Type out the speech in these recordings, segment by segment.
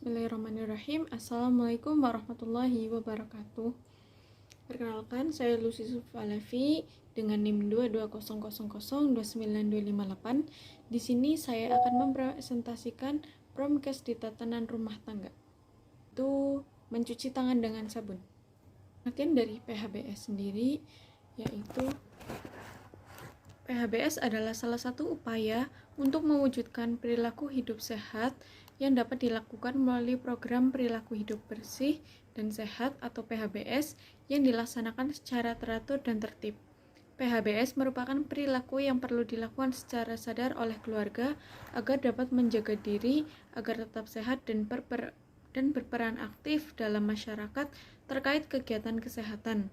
Bismillahirrahmanirrahim. Assalamualaikum warahmatullahi wabarakatuh. Perkenalkan, saya Lucy Sufalevi dengan NIM 2200029258. Di sini saya akan mempresentasikan promkes di tatanan rumah tangga. Itu mencuci tangan dengan sabun. Pengertian dari PHBS sendiri yaitu PHBS adalah salah satu upaya untuk mewujudkan perilaku hidup sehat yang dapat dilakukan melalui program perilaku hidup bersih dan sehat atau PHBS yang dilaksanakan secara teratur dan tertib. PHBS merupakan perilaku yang perlu dilakukan secara sadar oleh keluarga agar dapat menjaga diri agar tetap sehat dan berperan aktif dalam masyarakat terkait kegiatan kesehatan.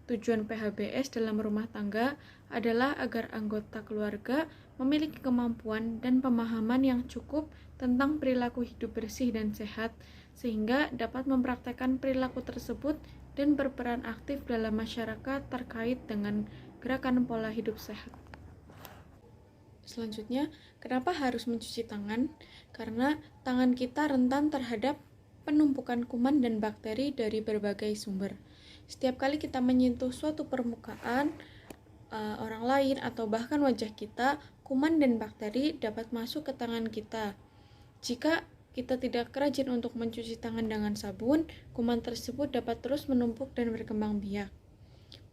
Tujuan PHBS dalam rumah tangga adalah agar anggota keluarga memiliki kemampuan dan pemahaman yang cukup tentang perilaku hidup bersih dan sehat, sehingga dapat mempraktekkan perilaku tersebut dan berperan aktif dalam masyarakat terkait dengan gerakan pola hidup sehat. Selanjutnya, kenapa harus mencuci tangan? Karena tangan kita rentan terhadap penumpukan kuman dan bakteri dari berbagai sumber. Setiap kali kita menyentuh suatu permukaan orang lain atau bahkan wajah kita, kuman dan bakteri dapat masuk ke tangan kita. Jika kita tidak rajin untuk mencuci tangan dengan sabun, kuman tersebut dapat terus menumpuk dan berkembang biak.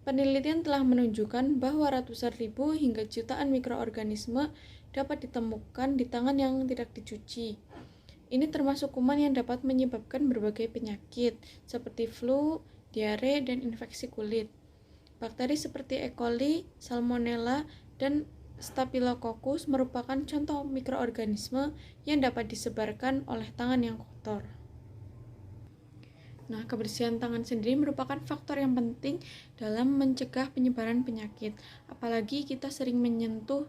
Penelitian telah menunjukkan bahwa ratusan ribu hingga jutaan mikroorganisme dapat ditemukan di tangan yang tidak dicuci. Ini termasuk kuman yang dapat menyebabkan berbagai penyakit seperti flu, diare, dan infeksi kulit. Bakteri seperti E. coli, Salmonella, dan Staphylococcus merupakan contoh mikroorganisme yang dapat disebarkan oleh tangan yang kotor. Nah, kebersihan tangan sendiri merupakan faktor yang penting dalam mencegah penyebaran penyakit. Apalagi kita sering menyentuh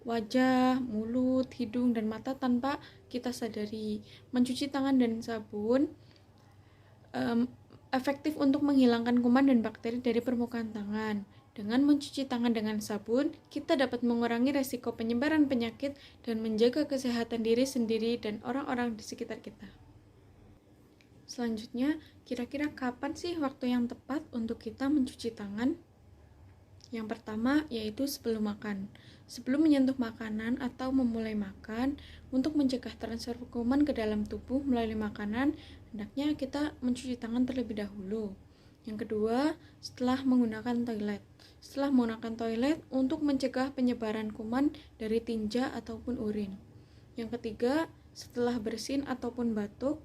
wajah, mulut, hidung, dan mata tanpa kita sadari. Mencuci tangan dan sabun efektif untuk menghilangkan kuman dan bakteri dari permukaan tangan. Dengan mencuci tangan dengan sabun, kita dapat mengurangi resiko penyebaran penyakit dan menjaga kesehatan diri sendiri dan orang-orang di sekitar kita. Selanjutnya, kira-kira kapan sih waktu yang tepat untuk kita mencuci tangan? Yang pertama yaitu sebelum makan. Sebelum menyentuh makanan atau memulai makan, untuk mencegah transfer kuman ke dalam tubuh melalui makanan, hendaknya kita mencuci tangan terlebih dahulu. Yang kedua, setelah menggunakan toilet. Setelah menggunakan toilet untuk mencegah penyebaran kuman dari tinja ataupun urin. Yang ketiga, setelah bersin ataupun batuk,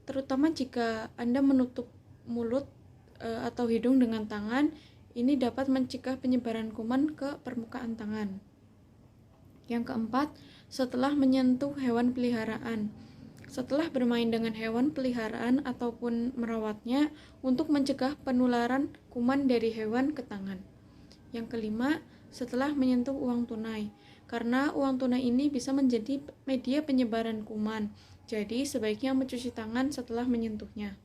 terutama jika Anda menutup mulut atau hidung dengan tangan, ini dapat mencegah penyebaran kuman ke permukaan tangan. Yang keempat, setelah menyentuh hewan peliharaan. Setelah bermain dengan hewan peliharaan ataupun merawatnya untuk mencegah penularan kuman dari hewan ke tangan. Yang kelima, setelah menyentuh uang tunai. Karena uang tunai ini bisa menjadi media penyebaran kuman. Jadi, sebaiknya mencuci tangan setelah menyentuhnya.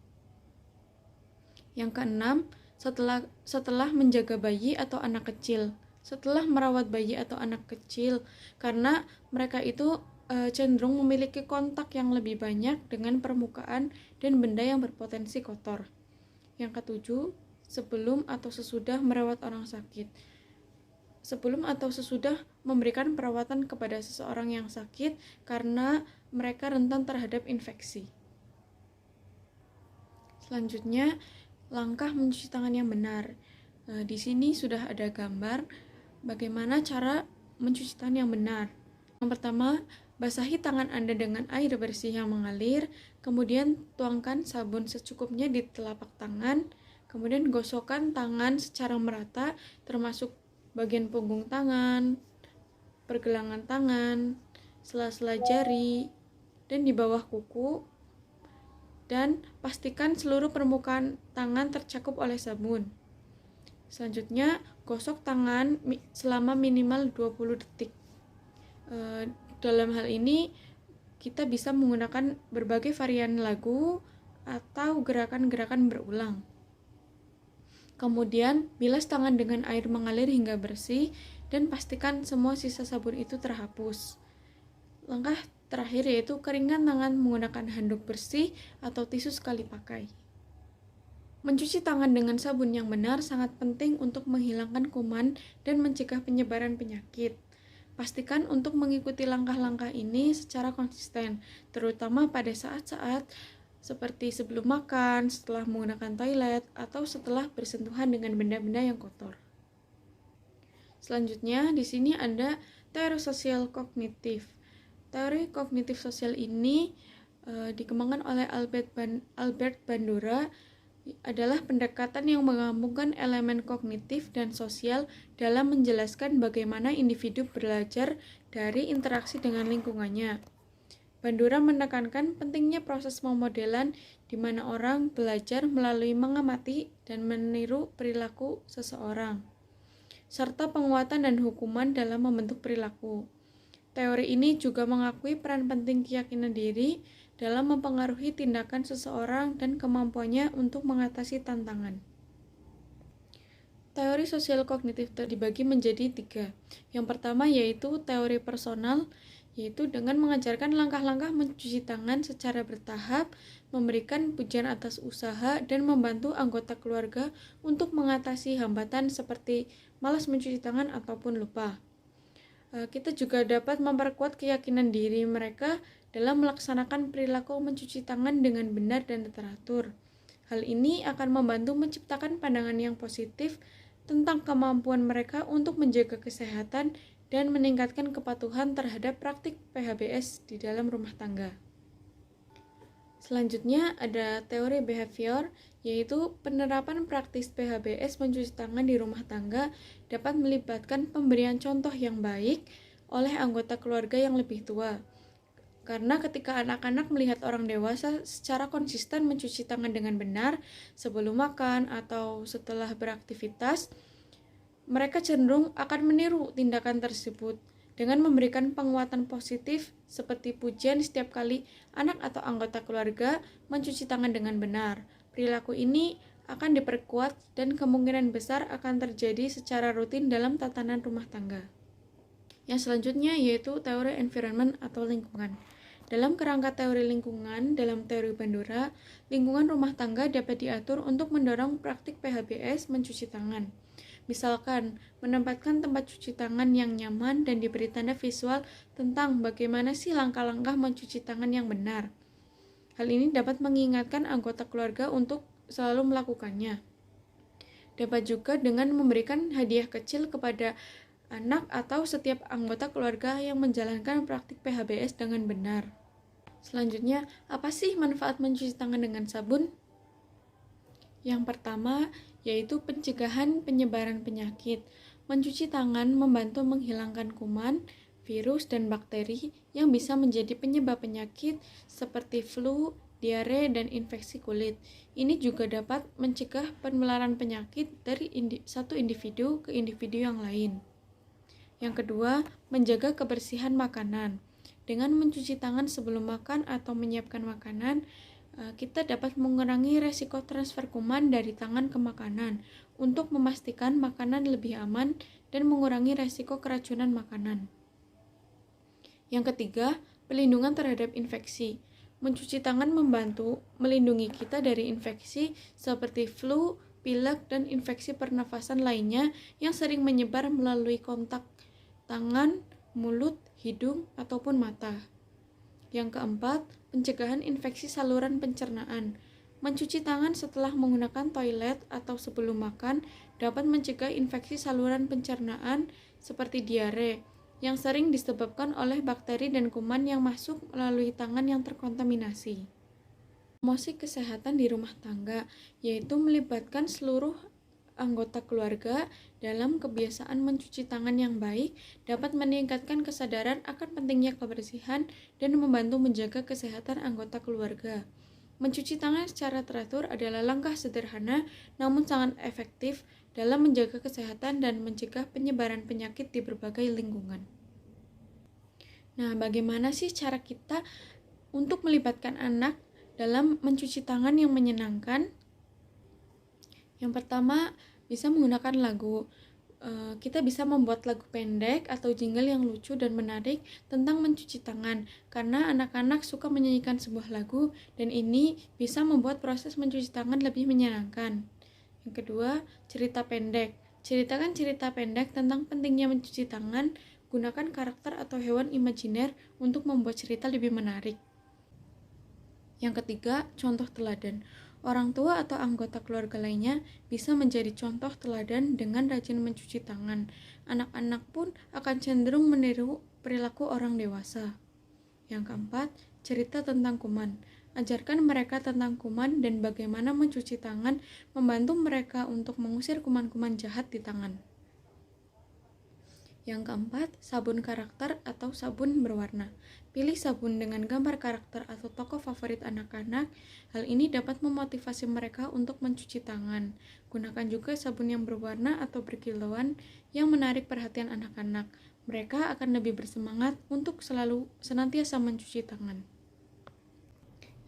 Yang keenam, setelah menjaga bayi atau anak kecil, setelah merawat bayi atau anak kecil, karena mereka itu cenderung memiliki kontak yang lebih banyak dengan permukaan dan benda yang berpotensi kotor. Yang ketujuh, sebelum atau sesudah merawat orang sakit. Sebelum atau sesudah memberikan perawatan kepada seseorang yang sakit karena mereka rentan terhadap infeksi. Selanjutnya, langkah mencuci tangan yang benar. Di sini sudah ada gambar bagaimana cara mencuci tangan yang benar. Yang pertama, basahi tangan Anda dengan air bersih yang mengalir, kemudian tuangkan sabun secukupnya di telapak tangan, kemudian gosokkan tangan secara merata, termasuk bagian punggung tangan, pergelangan tangan, sela-sela jari, dan di bawah kuku, dan pastikan seluruh permukaan tangan tercakup oleh sabun. Selanjutnya, gosok tangan selama minimal 20 detik. Dalam hal ini, kita bisa menggunakan berbagai varian lagu atau gerakan-gerakan berulang. Kemudian, bilas tangan dengan air mengalir hingga bersih dan pastikan semua sisa sabun itu terhapus. Langkah terakhir yaitu keringkan tangan menggunakan handuk bersih atau tisu sekali pakai. Mencuci tangan dengan sabun yang benar sangat penting untuk menghilangkan kuman dan mencegah penyebaran penyakit. Pastikan untuk mengikuti langkah-langkah ini secara konsisten, terutama pada saat-saat seperti sebelum makan, setelah menggunakan toilet, atau setelah bersentuhan dengan benda-benda yang kotor. Selanjutnya, di sini ada teori sosial kognitif. Teori kognitif sosial ini dikembangkan oleh Albert Bandura, adalah pendekatan yang menggabungkan elemen kognitif dan sosial dalam menjelaskan bagaimana individu belajar dari interaksi dengan lingkungannya. Bandura menekankan pentingnya proses pemodelan di mana orang belajar melalui mengamati dan meniru perilaku seseorang, serta penguatan dan hukuman dalam membentuk perilaku. Teori ini juga mengakui peran penting keyakinan diri dalam mempengaruhi tindakan seseorang dan kemampuannya untuk mengatasi tantangan. Teori sosial kognitif dibagi menjadi 3. Yang pertama yaitu teori personal, yaitu dengan mengajarkan langkah-langkah mencuci tangan secara bertahap, memberikan pujian atas usaha, dan membantu anggota keluarga untuk mengatasi hambatan seperti malas mencuci tangan ataupun lupa. Kita juga dapat memperkuat keyakinan diri mereka dalam melaksanakan perilaku mencuci tangan dengan benar dan teratur. Hal ini akan membantu menciptakan pandangan yang positif tentang kemampuan mereka untuk menjaga kesehatan dan meningkatkan kepatuhan terhadap praktik PHBS di dalam rumah tangga. Selanjutnya ada teori behavior, yaitu penerapan praktis PHBS mencuci tangan di rumah tangga dapat melibatkan pemberian contoh yang baik oleh anggota keluarga yang lebih tua. Karena ketika anak-anak melihat orang dewasa secara konsisten mencuci tangan dengan benar sebelum makan atau setelah beraktivitas, mereka cenderung akan meniru tindakan tersebut. Dengan memberikan penguatan positif seperti pujian setiap kali anak atau anggota keluarga mencuci tangan dengan benar. Perilaku ini akan diperkuat dan kemungkinan besar akan terjadi secara rutin dalam tatanan rumah tangga. Yang selanjutnya yaitu teori environment atau lingkungan. Dalam kerangka teori lingkungan, dalam teori Bandura, lingkungan rumah tangga dapat diatur untuk mendorong praktik PHBS mencuci tangan. Misalkan, menempatkan tempat cuci tangan yang nyaman dan diberi tanda visual tentang bagaimana sih langkah-langkah mencuci tangan yang benar. Hal ini dapat mengingatkan anggota keluarga untuk selalu melakukannya. Dapat juga dengan memberikan hadiah kecil kepada anak atau setiap anggota keluarga yang menjalankan praktik PHBS dengan benar. Selanjutnya, apa sih manfaat mencuci tangan dengan sabun? Yang pertama, yaitu pencegahan penyebaran penyakit. Mencuci tangan membantu menghilangkan kuman, virus, dan bakteri yang bisa menjadi penyebab penyakit seperti flu, diare, dan infeksi kulit. Ini juga dapat mencegah penularan penyakit dari satu individu ke individu yang lain. Yang kedua, menjaga kebersihan makanan. Dengan mencuci tangan sebelum makan atau menyiapkan makanan, kita dapat mengurangi resiko transfer kuman dari tangan ke makanan untuk memastikan makanan lebih aman dan mengurangi resiko keracunan makanan. Yang ketiga, pelindungan terhadap infeksi. Mencuci tangan membantu melindungi kita dari infeksi seperti flu, pilek, dan infeksi pernafasan lainnya yang sering menyebar melalui kontak tangan, mulut, hidung, ataupun mata. Yang keempat, pencegahan infeksi saluran pencernaan. Mencuci tangan setelah menggunakan toilet atau sebelum makan dapat mencegah infeksi saluran pencernaan seperti diare, yang sering disebabkan oleh bakteri dan kuman yang masuk melalui tangan yang terkontaminasi. Promosi kesehatan di rumah tangga, yaitu melibatkan seluruh anggota keluarga dalam kebiasaan mencuci tangan yang baik dapat meningkatkan kesadaran akan pentingnya kebersihan dan membantu menjaga kesehatan anggota keluarga. Mencuci tangan secara teratur adalah langkah sederhana namun sangat efektif dalam menjaga kesehatan dan mencegah penyebaran penyakit di berbagai lingkungan. Nah, bagaimana sih cara kita untuk melibatkan anak dalam mencuci tangan yang menyenangkan? Yang pertama, bisa menggunakan lagu. kita bisa membuat lagu pendek atau jingle yang lucu dan menarik tentang mencuci tangan, karena anak-anak suka menyanyikan sebuah lagu dan ini bisa membuat proses mencuci tangan lebih menyenangkan. Yang kedua, cerita pendek. Ceritakan cerita pendek tentang pentingnya mencuci tangan, gunakan karakter atau hewan imajiner untuk membuat cerita lebih menarik. Yang ketiga, contoh teladan. Orang tua atau anggota keluarga lainnya bisa menjadi contoh teladan dengan rajin mencuci tangan. Anak-anak pun akan cenderung meniru perilaku orang dewasa. Yang keempat, cerita tentang kuman. Ajarkan mereka tentang kuman dan bagaimana mencuci tangan membantu mereka untuk mengusir kuman-kuman jahat di tangan. Yang keempat, sabun karakter atau sabun berwarna. Pilih sabun dengan gambar karakter atau tokoh favorit anak-anak. Hal ini dapat memotivasi mereka untuk mencuci tangan. Gunakan juga sabun yang berwarna atau berkilauan yang menarik perhatian anak-anak. Mereka akan lebih bersemangat untuk senantiasa mencuci tangan.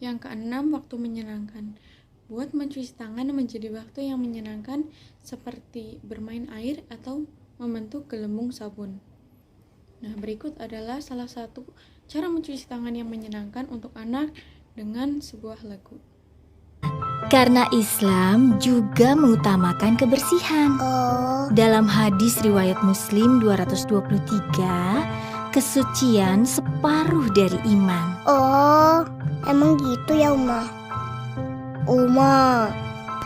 Yang keenam, waktu menyenangkan. Buat mencuci tangan menjadi waktu yang menyenangkan seperti bermain air atau membentuk gelembung sabun. Nah, berikut adalah salah satu cara mencuci tangan yang menyenangkan untuk anak dengan sebuah lagu. Karena Islam juga mengutamakan kebersihan. Dalam hadis riwayat Muslim 223, kesucian separuh dari iman. Oh, emang gitu ya, Uma? Uma,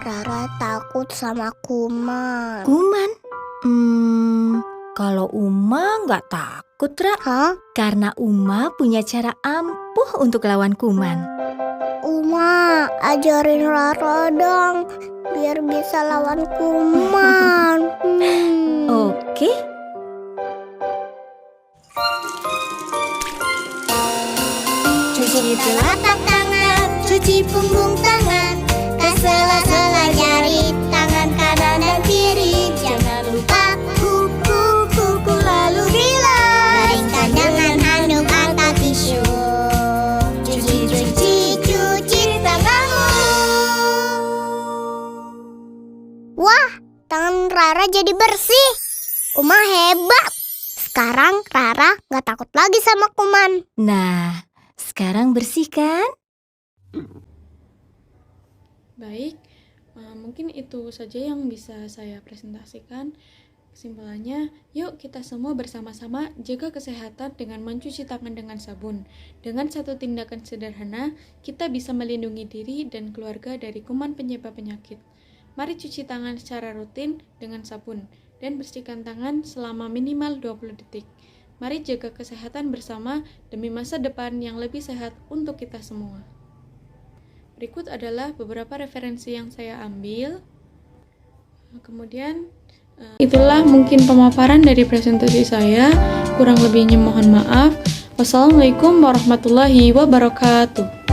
Rara takut sama kuman. Kuman? Kalau Uma nggak takut, Ra. Hah? Karena Uma punya cara ampuh untuk lawan kuman. Uma, ajarin Rara dong, biar bisa lawan kuman. Oke. Cuci telapak tangan, cuci punggung tangan, sela-sela jari, tangan kanan dan kiri. Jangan lupa kuku lalu bilas. Keringkan dengan handuk atau tisu. Cuci tanganmu. Wah, tangan Rara jadi bersih. Uma hebat. Sekarang Rara gak takut lagi sama kuman. Nah, sekarang bersih kan? Baik, mungkin itu saja yang bisa saya presentasikan. Kesimpulannya, yuk kita semua bersama-sama jaga kesehatan dengan mencuci tangan dengan sabun. Dengan satu tindakan sederhana, kita bisa melindungi diri dan keluarga dari kuman penyebab penyakit. Mari cuci tangan secara rutin dengan sabun dan bersihkan tangan selama minimal 20 detik. Mari jaga kesehatan bersama demi masa depan yang lebih sehat untuk kita semua. Berikut adalah beberapa referensi yang saya ambil. Kemudian, itulah mungkin pemaparan dari presentasi saya. Kurang lebihnya mohon maaf. Wassalamualaikum warahmatullahi wabarakatuh.